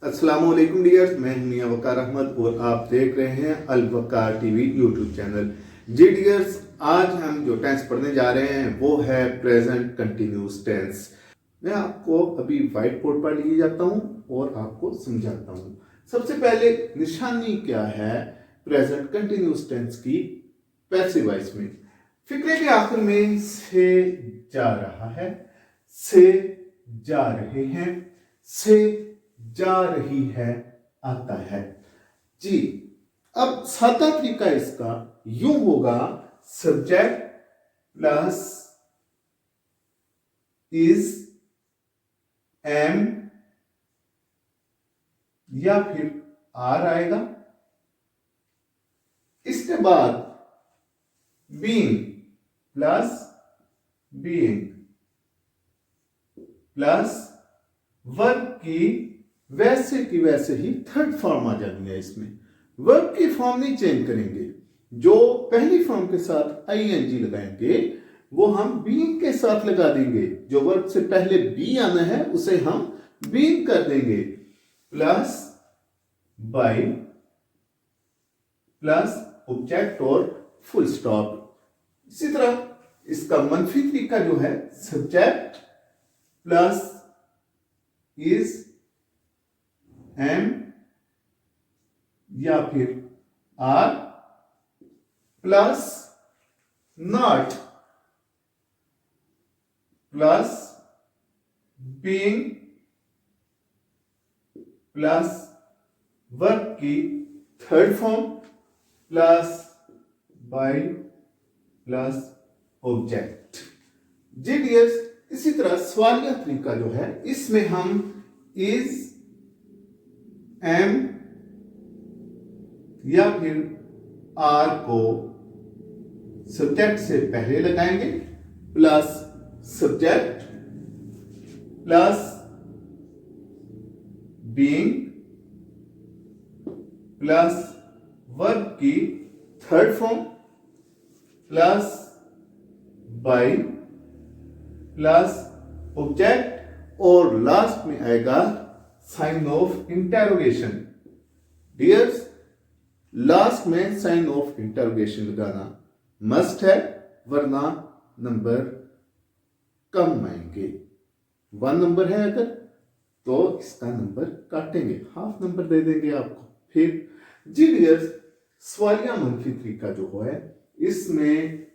अस्सलामुअलैकुम डियर्स, मैं हूं मियां वकार अहमद और आप देख रहे हैं अल वकार टीवी यूट्यूब चैनल। जी डियर्स, आज हम जो टेंस पढ़ने जा रहे हैं वो है प्रेजेंट कंटिन्यूस टेंस। मैं आपको अभी व्हाइट बोर्ड पर लिए जाता हूं और आपको समझाता हूं। सबसे पहले निशानी क्या है प्रेजेंट कंटिन्यूस टेंस की पैसिव वॉइस में। फिक्रे के आखिर में से जा रहा है, से जा रहे हैं, से जा रही है आता है। जी, अब सादा तरीका इसका यूं होगा, सब्जेक्ट प्लस इज, एम या फिर आर आएगा। इसके बाद being plus being plus verb की वैसे ही थर्ड फॉर्म आ जानी है। इसमें वर्ब की फॉर्म नहीं चेंज करेंगे, जो पहली फॉर्म के साथ आईएनजी लगाएंगे वो हम बीइंग के साथ लगा देंगे। जो वर्ब से पहले बी आना है उसे हम बीइंग कर देंगे। प्लस बाय प्लस ऑब्जेक्ट और फुल स्टॉप। इसी तरह इसका मनफी तरीका जो है, सब्जेक्ट प्लस इज, एम या फिर are plus not plus being plus verb की third form plus by plus object. जी डियर्स, इसी तरह सवालिया तरीका जो है इसमें हम इज, एम या फिर आर को सब्जेक्ट से पहले लगाएंगे, plus subject plus being plus verb की third form plus by plus object और लास्ट में आएगा sign of interrogation. Dears, last में साइन ऑफ इंटेरोगेशन लगाना मस्ट है, वरना नंबर कम आएंगे। 1 नंबर है अगर तो इसका नंबर काटेंगे, हाफ नंबर दे देंगे आपको। फिर जी डियर्स, सवालिया मनफी तरीका जो है इसमें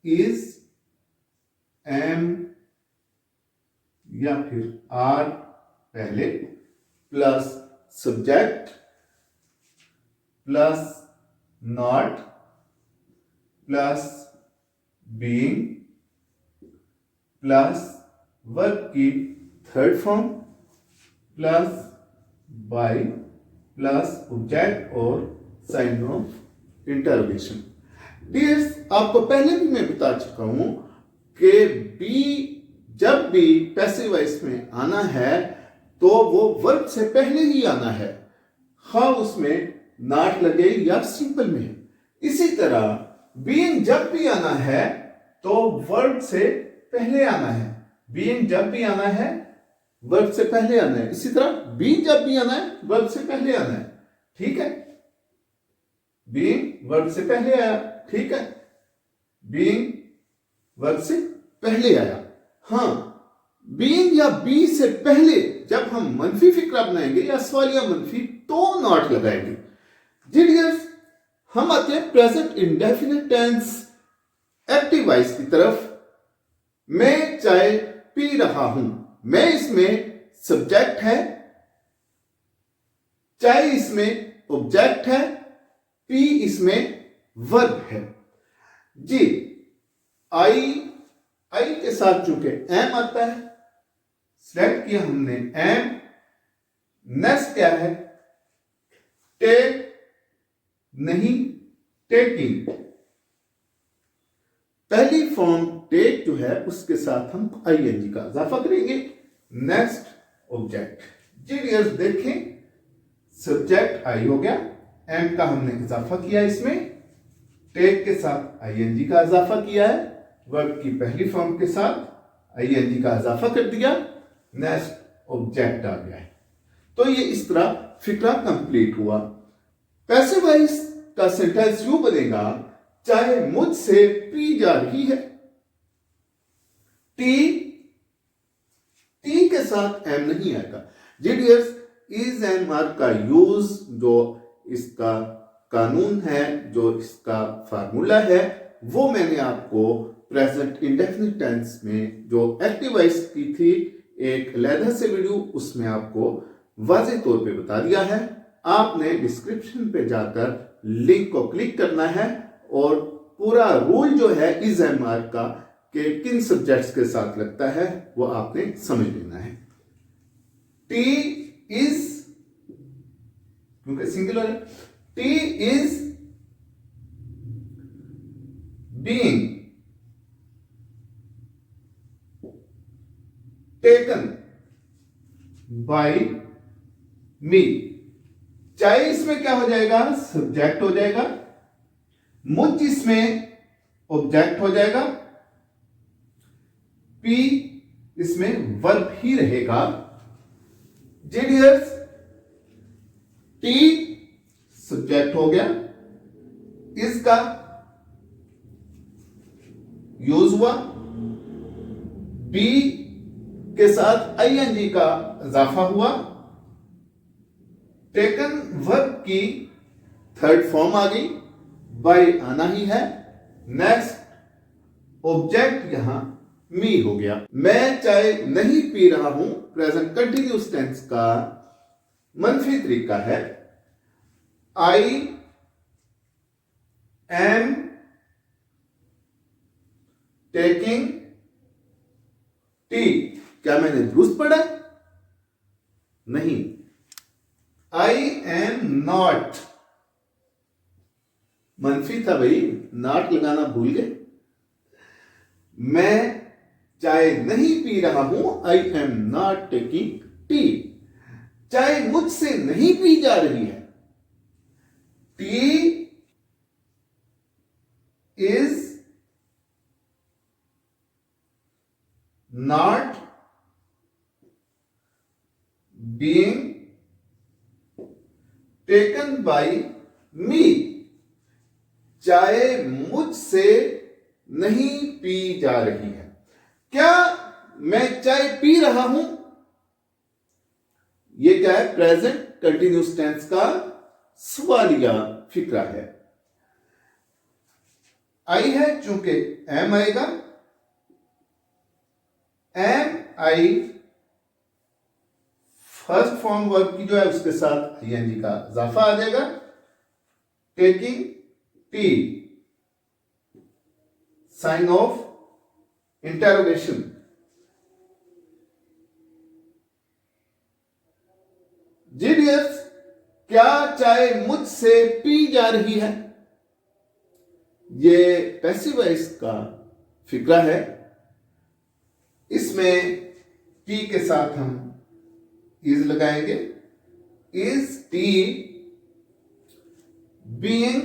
इज, एम या फिर आर पहले plus subject plus not plus being plus verb की third form plus by plus object और साइन ऑफ इंटरोगेशन। डियर्स, आपको पहले भी मैं बता चुका हूं कि बी जब भी पैसिव वॉइस में आना है तो वो वर्ब से पहले ही आना है, हाँ उसमें नॉट लगे या सिंपल में है। इसी तरह बीइंग जब भी आना है तो वर्ब से पहले आना है, बीइंग जब भी आना है वर्ब से पहले आना है। इसी तरह बी जब भी आना है वर्ब से पहले आना है, ठीक है। बीइंग वर्ब से पहले आया, ठीक है, बीइंग वर्ब से पहले आया। हाँ, बीइंग या बी से पहले जब हम मनफी फिक्रा बनाएंगे या सवालिया मनफी तो नॉट लगाएंगे। जी डियर्स, हम आते हैं present indefinite tense active voice की तरफ। मैं चाय पी रहा हूं, मैं इसमें सब्जेक्ट है, चाय इसमें ऑब्जेक्ट है, पी इसमें वर्ब है। जी, आई के साथ चूंकि एम आता है, सिलेक्ट किया हमने एम। नेक्स्ट क्या है, टेक नहीं टेकिंग। पहली फॉर्म टेक जो है उसके साथ हम आईएनजी का इजाफा करेंगे। Next object. जी डियर्स, देखें सब्जेक्ट आई हो गया, एम का हमने इजाफा किया, इसमें टेक के साथ आईएनजी का इजाफा किया है, वर्ब की पहली फॉर्म के साथ आईएनजी का इजाफा कर दिया, नेक्स्ट ऑब्जेक्ट आ गया है। तो ये इस तरह फिक्रा कंप्लीट हुआ। पैसिव वॉइस का सेंटेंस यूं बनेगा, चाहे मुझसे पी जा रही है। टी के साथ एम नहीं आएगा। जी डियर्स, इज एंड मार्क का यूज, जो इसका कानून है, जो इसका फार्मूला है, वो मैंने आपको प्रेजेंट इंडेफिनिट टेंस में जो एक्टिव वॉइस की थी एक अलहदा से वीडियो, उसमें आपको वाज़ेह तौर पे बता दिया है। आपने डिस्क्रिप्शन पे जाकर लिंक को क्लिक करना है और पूरा रूल जो है इज एंड मार्क का कि किन सब्जेक्ट्स के साथ लगता है वो आपने समझ लेना है। टी इज, क्योंकि सिंगुलर है, tea is being taken by me. चाहे इसमें क्या हो जाएगा, सब्जेक्ट हो जाएगा, मुझ इसमें ऑब्जेक्ट हो जाएगा, पी इसमें वर्ब ही रहेगा। जी डियर्स, टी सब्जेक्ट हो गया, इसका यूज हुआ, बी के साथ आईएनजी का इजाफा हुआ, टेकन वर्ब की थर्ड फॉर्म आ गई, बाय आना ही है, नेक्स्ट ऑब्जेक्ट यहां मी हो गया। मैं चाय नहीं पी रहा हूं, प्रेजेंट कंटिन्यूअस टेंस का मनफी तरीका है, आई एम टेकिंग टी। क्या मैंने दुरुस्त पढ़ा? नहीं, आई एम नॉट, मनफी था भाई, नॉट लगाना भूल गए। मैं चाय नहीं पी रहा हूं, I am not taking tea. चाय मुझसे नहीं पी जा रही है, tea is not being taken by me. चाय मुझसे नहीं पी जा रही है। क्या मैं चाय पी रहा हूं? यह क्या है? प्रेजेंट कंटिन्यूअस टेंस का सवालिया फिक्रा है। आई है, चूंकि एम आएगा, एम आई फर्स्ट फॉर्म वर्ब की जो है उसके साथ आईएनजी का इजाफा आ जाएगा, taking tea, sign of interrogation. जी डियर्स, क्या चाय मुझसे पी जा रही है? ये पैसिव वॉइस का फिक्रा है। इसमें टी के साथ हम इज लगाएंगे, is tea being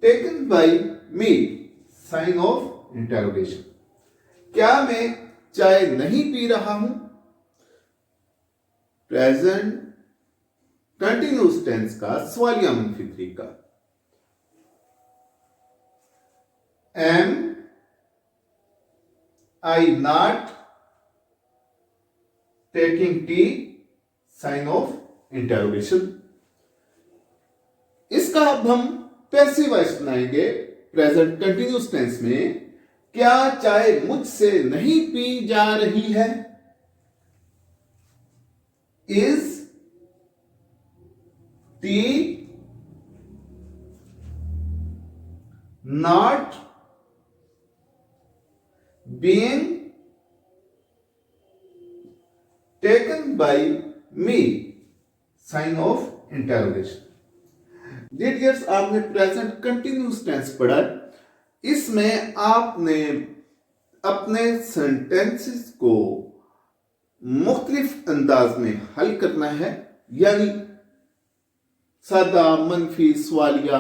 taken by me, sign of interrogation. क्या मैं चाय नहीं पी रहा हूं? प्रेजेंट कंटिन्यूअस टेंस का सवालिया मनफी तरीका, am I not taking tea, sign of interrogation. इसका अब हम पैसिव वॉइस बनाएंगे प्रेजेंट कंटिन्यूअस टेंस में। क्या चाय मुझसे नहीं पी जा रही है, is tea not being taken by me, sign of interrogation. Dears, आपने प्रेजेंट कंटिन्यूअस टेंस पढ़ा। इसमें आपने अपने सेंटेंसेस को मुख्तलिफ अंदाज में हल करना है, यानी सादा, मनफी, सवालिया,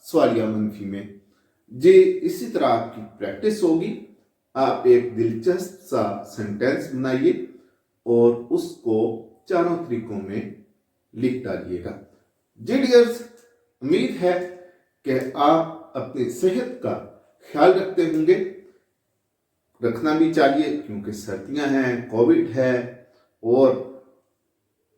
सवालिया मनफी में। जी इसी तरह आपकी प्रैक्टिस होगी। आप एक दिलचस्प सा सेंटेंस बनाइए और उसको चारों तरीकों में लिख डालिएगा। जी डियर्स, उम्मीद है कि आप अपनी सेहत का ख्याल रखते होंगे, रखना भी चाहिए क्योंकि सर्दियां हैं, कोविड है और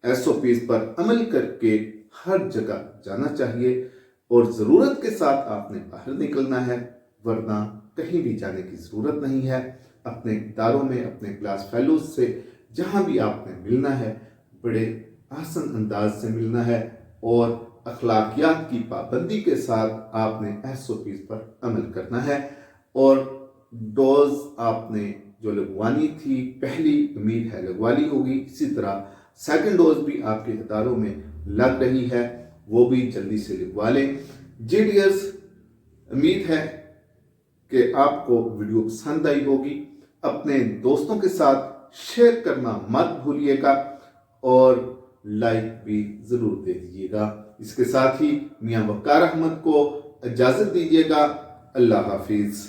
SOPs पर अमल करके हर जगह जाना चाहिए और ज़रूरत के साथ आपने बाहर निकलना है, वरना कहीं भी जाने की ज़रूरत नहीं है। अपने इदारों में अपने क्लास फेलोज से जहाँ भी आपने मिलना है बड़े आसान अंदाज से मिलना है और अखलाकियात की पाबंदी के साथ आपने SOPs पर अमल करना है। और डोज आपने जो लगवानी थी पहली, उम्मीद है लगवा ली होगी। इसी तरह सेकंड डोज भी आपके इदारों में लग रही है, वो भी जल्दी से लगवा लें। जी डियर्स, उम्मीद है कि आपको वीडियो पसंद आई होगी। अपने दोस्तों के साथ शेयर करना मत भूलिएगा और लाइक भी जरूर दे दीजिएगा। इसके साथ ही मियां वकार अहमद को इजाजत दीजिएगा। अल्लाह हाफिज।